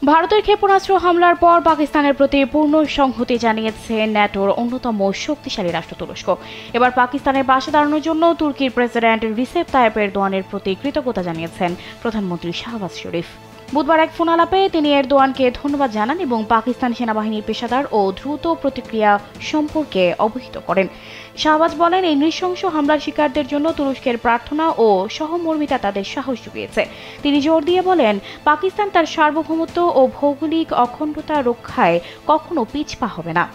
ভারতের ক্ষেপণাস্ত্র হামলার পর পাকিস্তানের প্রতি পূর্ণ সংহতি জানিয়েছে ন্যাটোর অন্যতম শক্তিশালী রাষ্ট্র তুরস্ক। এবার পাকিস্তানের পাশে দাঁড়ানোর জন্য তুর্কির প্রেসিডেন্ট রিসেপ তাইয়েপ এরদোয়ানের প্রতি কৃতজ্ঞতা জানিয়েছেন প্রধানমন্ত্রী শাহবাজ শরীফ। বুধবার এক ফোন আলাপে তিনি এরদোয়ানকে ধন্যবাদ জানান এবং পাকিস্তান সেনাবাহিনীর পেশাদার ও দ্রুত প্রতিক্রিয়া সম্পর্কে অবহিত করেন। শাহবাজ বলেন, এই নৃশংস হামলার শিকারদের জন্য তুরস্কের প্রার্থনা ও সহমর্মিতা তাদের সাহস জুগিয়েছে। তিনি জোর দিয়ে বলেন, পাকিস্তান তার সার্বভৌমত্ব ও ভৌগোলিক অখণ্ডতা রক্ষায় কখনো পিছপা হবে না।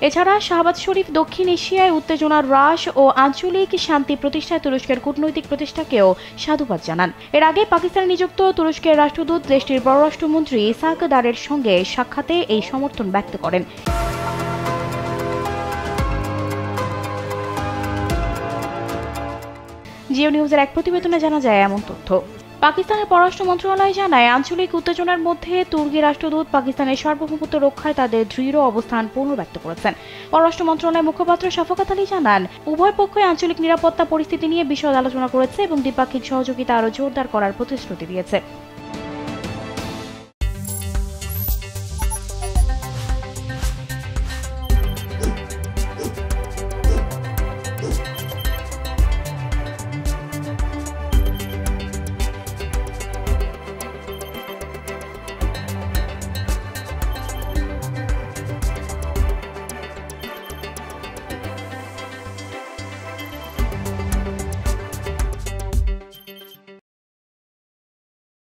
এছাড়া শাহবাজ শরীফ দক্ষিণ এশিয়ায় উত্তেজনা হ্রাস ও আঞ্চলিক শান্তি প্রতিষ্ঠায় তুরস্কের কূটনৈতিক প্রচেষ্টাকেও সাধুবাদ জানান। এর আগে পাকিস্তানে নিযুক্ত তুরস্কের রাষ্ট্রদূত দেশটির পররাষ্ট্রমন্ত্রী ইসাক দারের সঙ্গে সাক্ষাতে এই সমর্থন ব্যক্ত করেন। জিও নিউজের এক প্রতিবেদনে জানা যায় এমন তথ্য। পাকিস্তানের পররাষ্ট্র মন্ত্রণালয় জানায়, আঞ্চলিক উত্তেজনার মধ্যে তুর্কি রাষ্ট্রদূত পাকিস্তানের সার্বভৌমত্ব রক্ষায় তাদের দৃঢ় অবস্থান পুনর্ব্যক্ত করেছেন। পররাষ্ট্র মন্ত্রণালয়ের মুখপাত্র শফকাত আলী জানান, উভয় পক্ষই আঞ্চলিক নিরাপত্তা পরিস্থিতি নিয়ে বিশদ আলোচনা করেছে এবং দ্বিপাক্ষিক সহযোগিতা আরও জোরদার করার প্রতিশ্রুতি দিয়েছে।